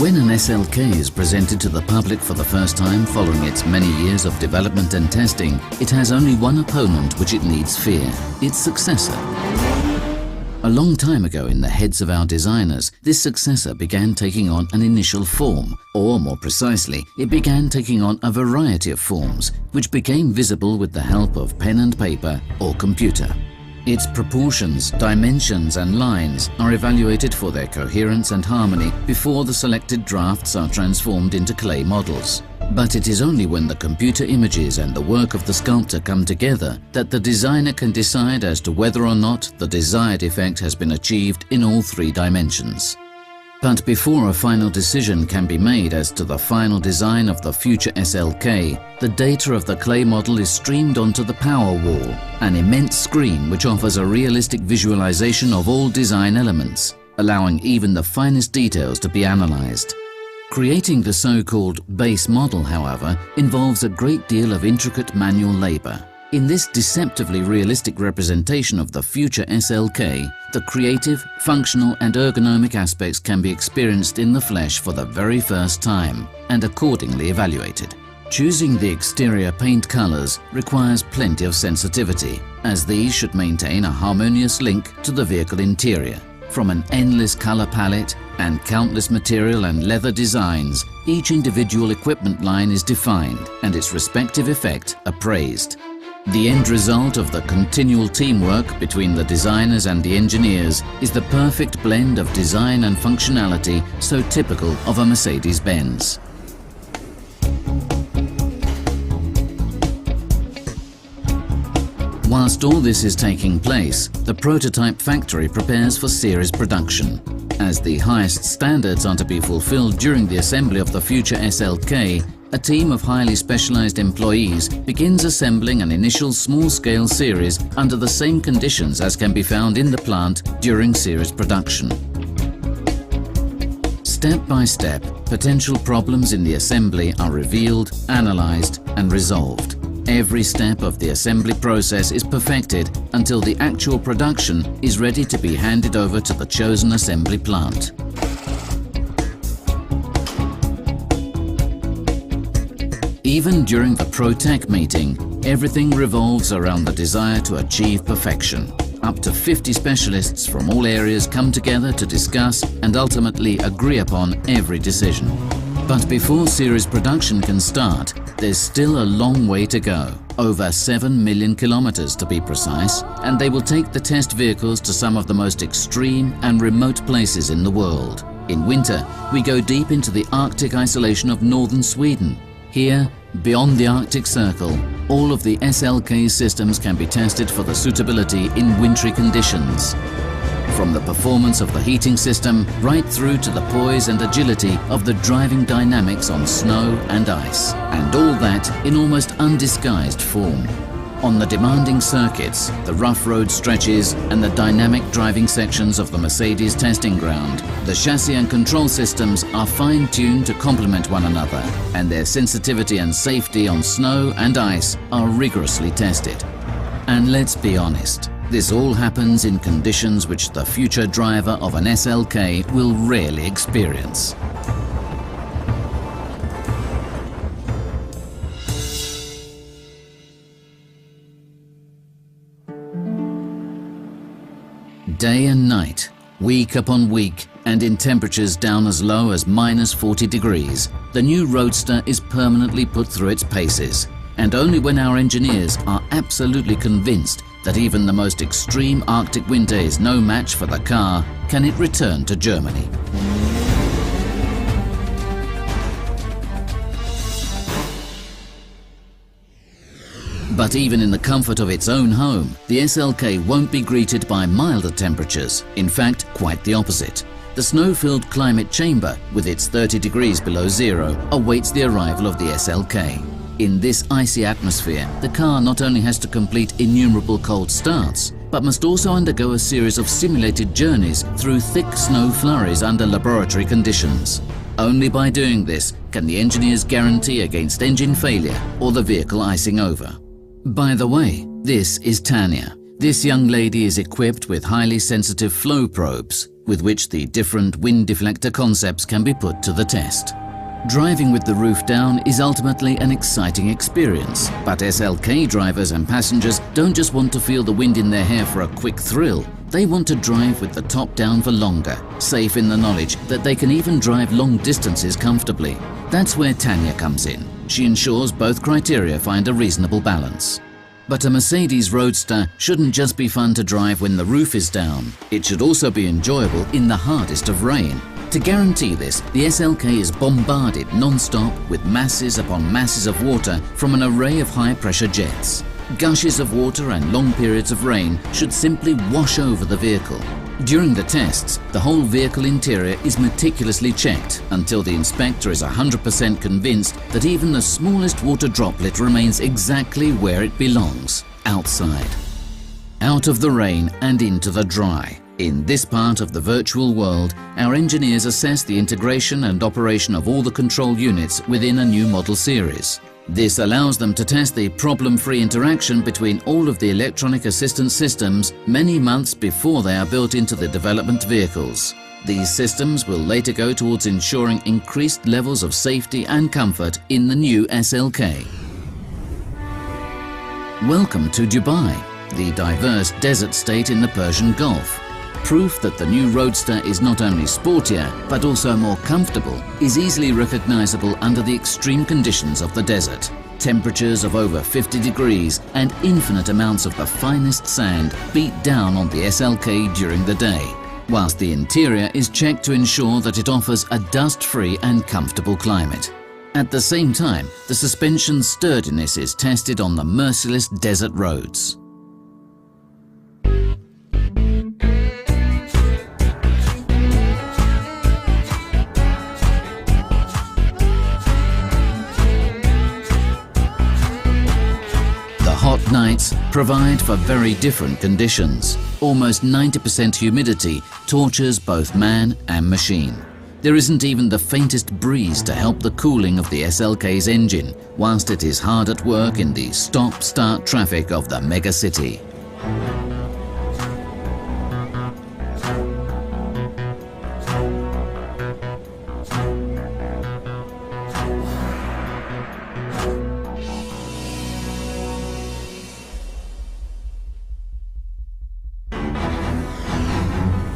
When an SLK is presented to the public for the first time following its many years of development and testing, it has only one opponent which it needs fear: its successor. A long time ago in the heads of our designers, this successor began taking on an initial form, or more precisely, it began taking on a variety of forms, which became visible with the help of pen and paper or computer. Its proportions, dimensions and lines are evaluated for their coherence and harmony before the selected drafts are transformed into clay models. But it is only when the computer images and the work of the sculptor come together that the designer can decide as to whether or not the desired effect has been achieved in all three dimensions. But before a final decision can be made as to the final design of the future SLK, the data of the clay model is streamed onto the power wall, an immense screen which offers a realistic visualization of all design elements, allowing even the finest details to be analyzed. Creating the so-called base model, however, involves a great deal of intricate manual labor. In this deceptively realistic representation of the future SLK, the creative, functional and ergonomic aspects can be experienced in the flesh for the very first time and accordingly evaluated. Choosing the exterior paint colors requires plenty of sensitivity, as these should maintain a harmonious link to the vehicle interior. From an endless color palette and countless material and leather designs, each individual equipment line is defined and its respective effect appraised. The end result of the continual teamwork between the designers and the engineers is the perfect blend of design and functionality so typical of a Mercedes Benz. Whilst all this is taking place, the prototype factory prepares for series production. As the highest standards are to be fulfilled during the assembly of the future SLK, a team of highly specialized employees begins assembling an initial small-scale series under the same conditions as can be found in the plant during series production. Step by step, potential problems in the assembly are revealed, analyzed, and resolved. Every step of the assembly process is perfected until the actual production is ready to be handed over to the chosen assembly plant. Even during the Pro-Tech meeting, everything revolves around the desire to achieve perfection. Up to 50 specialists from all areas come together to discuss and ultimately agree upon every decision. But before series production can start, there's still a long way to go. Over 7 million kilometers to be precise, and they will take the test vehicles to some of the most extreme and remote places in the world. In winter, we go deep into the Arctic isolation of northern Sweden. Here, beyond the Arctic Circle, all of the SLK systems can be tested for the suitability in wintry conditions. From the performance of the heating system right through to the poise and agility of the driving dynamics on snow and ice, and all that in almost undisguised form. On the demanding circuits, the rough road stretches and the dynamic driving sections of the Mercedes testing ground, the chassis and control systems are fine-tuned to complement one another, and their sensitivity and safety on snow and ice are rigorously tested. And let's be honest, this all happens in conditions which the future driver of an SLK will rarely experience. Day and night, week upon week, and in temperatures down as low as -40 degrees, the new Roadster is permanently put through its paces. And only when our engineers are absolutely convinced that even the most extreme Arctic winter is no match for the car can it return to Germany. But even in the comfort of its own home, the SLK won't be greeted by milder temperatures. In fact, quite the opposite. The snow-filled climate chamber, with its 30 degrees below zero, awaits the arrival of the SLK. In this icy atmosphere, the car not only has to complete innumerable cold starts, but must also undergo a series of simulated journeys through thick snow flurries under laboratory conditions. Only by doing this can the engineers guarantee against engine failure or the vehicle icing over. By the way, this is Tanya. This young lady is equipped with highly sensitive flow probes. with which the different wind deflector concepts can be put to the test. Driving with the roof down is ultimately an exciting experience, but SLK drivers and passengers don't just want to feel the wind in their hair for a quick thrill. They want to drive with the top down for longer, safe in the knowledge that they can even drive long distances comfortably. That's where Tanya comes in. She ensures both criteria find a reasonable balance. But a Mercedes Roadster shouldn't just be fun to drive when the roof is down. It should also be enjoyable in the hardest of rain. To guarantee this, the SLK is bombarded non-stop with masses upon masses of water from an array of high-pressure jets. Gushes of water and long periods of rain should simply wash over the vehicle. During the tests, the whole vehicle interior is meticulously checked until the inspector is 100% convinced that even the smallest water droplet remains exactly where it belongs, outside. Out of the rain and into the dry. In this part of the virtual world, our engineers assess the integration and operation of all the control units within a new model series. This allows them to test the problem-free interaction between all of the electronic assistance systems many months before they are built into the development vehicles. These systems will later go towards ensuring increased levels of safety and comfort in the new SLK. Welcome to Dubai, the diverse desert state in the Persian Gulf. Proof that the new Roadster is not only sportier, but also more comfortable, is easily recognizable under the extreme conditions of the desert. Temperatures of over 50 degrees and infinite amounts of the finest sand beat down on the SLK during the day, whilst the interior is checked to ensure that it offers a dust-free and comfortable climate. At the same time, the suspension's sturdiness is tested on the merciless desert roads. Hot nights provide for very different conditions. Almost 90% humidity tortures both man and machine. There isn't even the faintest breeze to help the cooling of the SLK's engine, whilst it is hard at work in the stop-start traffic of the mega city.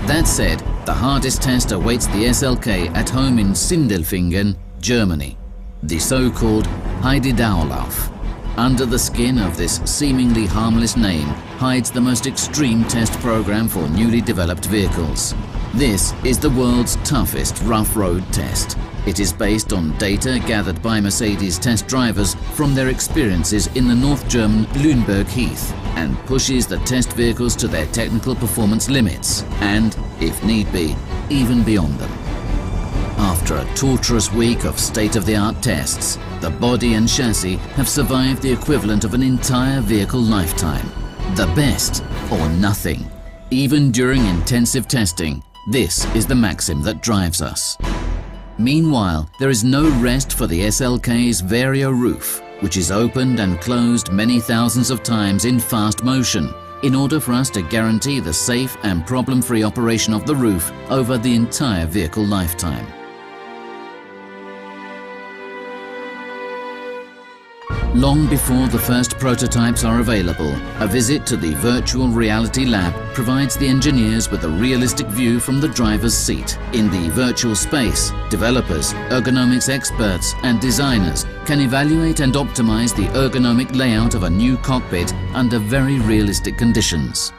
That said, the hardest test awaits the SLK at home in Sindelfingen, Germany, the so-called Heidedauerlauf. Under the skin of this seemingly harmless name hides the most extreme test program for newly developed vehicles. This is the world's toughest rough road test. It is based on data gathered by Mercedes test drivers from their experiences in the North German Lüneburg Heath, and pushes the test vehicles to their technical performance limits and, if need be, even beyond them. After a torturous week of state-of-the-art tests, the body and chassis have survived the equivalent of an entire vehicle lifetime. The best or nothing. Even during intensive testing, this is the maxim that drives us. Meanwhile, there is no rest for the SLK's Vario roof, which is opened and closed many thousands of times in fast motion, in order for us to guarantee the safe and problem-free operation of the roof over the entire vehicle lifetime. Long before the first prototypes are available, a visit to the virtual reality lab provides the engineers with a realistic view from the driver's seat. In the virtual space, developers, ergonomics experts and designers can evaluate and optimize the ergonomic layout of a new cockpit under very realistic conditions.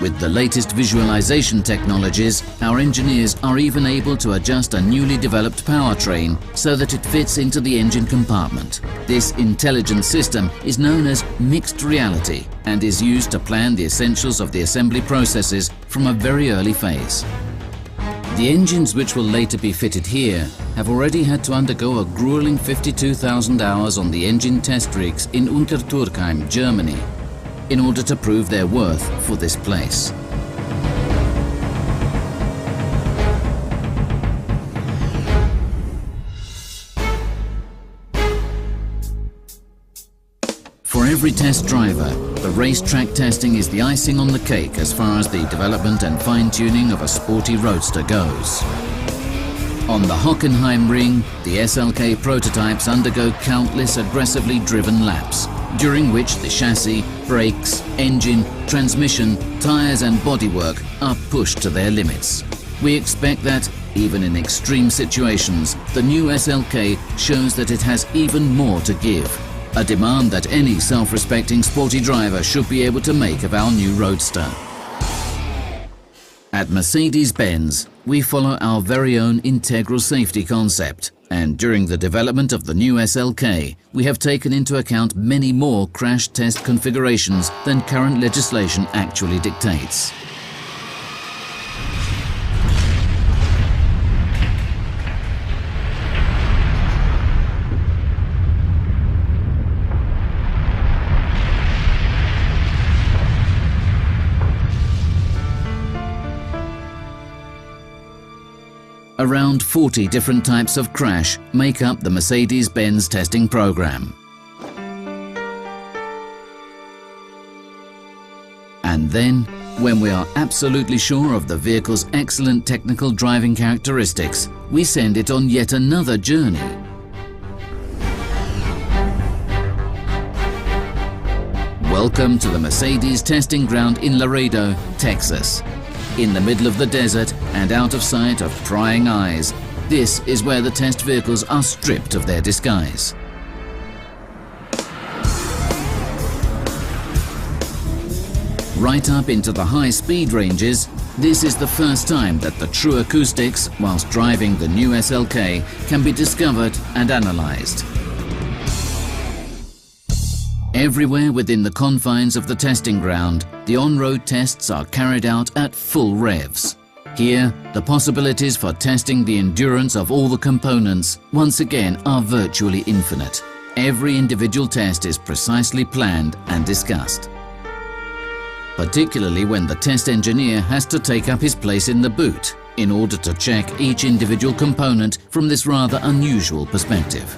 With the latest visualization technologies, our engineers are even able to adjust a newly developed powertrain so that it fits into the engine compartment. This intelligent system is known as mixed reality and is used to plan the essentials of the assembly processes from a very early phase. The engines which will later be fitted here have already had to undergo a grueling 52,000 hours on the engine test rigs in Unterturkheim, Germany, in order to prove their worth for this place. For every test driver, the racetrack testing is the icing on the cake as far as the development and fine-tuning of a sporty roadster goes. On the Hockenheim ring, the SLK prototypes undergo countless aggressively driven laps, during which the chassis, brakes, engine, transmission, tyres and bodywork are pushed to their limits. We expect that, even in extreme situations, the new SLK shows that it has even more to give. A demand that any self-respecting sporty driver should be able to make of our new roadster. At Mercedes Benz, we follow our very own integral safety concept, and during the development of the new SLK, we have taken into account many more crash test configurations than current legislation actually dictates. Around 40 different types of crash make up the Mercedes Benz testing program. And then, when we are absolutely sure of the vehicle's excellent technical driving characteristics, we send it on yet another journey. Welcome to the Mercedes testing ground in Laredo, Texas. In the middle of the desert and out of sight of prying eyes, this is where the test vehicles are stripped of their disguise. Right up into the high speed ranges, this is the first time that the true acoustics, whilst driving the new SLK, can be discovered and analysed. Everywhere within the confines of the testing ground, the on-road tests are carried out at full revs. Here, the possibilities for testing the endurance of all the components once again are virtually infinite. Every individual test is precisely planned and discussed. Particularly when the test engineer has to take up his place in the boot in order to check each individual component from this rather unusual perspective.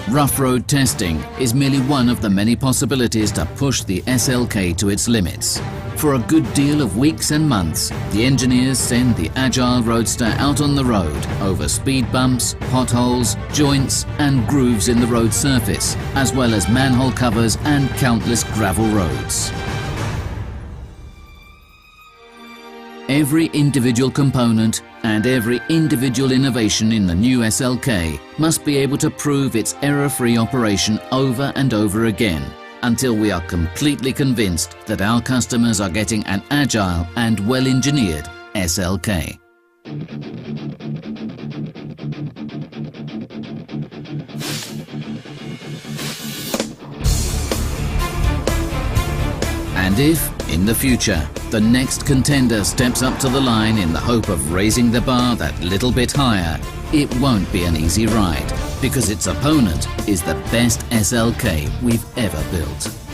Rough road testing is merely one of the many possibilities to push the SLK to its limits. For a good deal of weeks and months, the engineers send the agile roadster out on the road over speed bumps, potholes, joints and grooves in the road surface, as well as manhole covers and countless gravel roads. Every individual component and every individual innovation in the new SLK must be able to prove its error-free operation over and over again until we are completely convinced that our customers are getting an agile and well-engineered SLK. And if, in the future, the next contender steps up to the line in the hope of raising the bar that little bit higher, it won't be an easy ride, because its opponent is the best SLK we've ever built.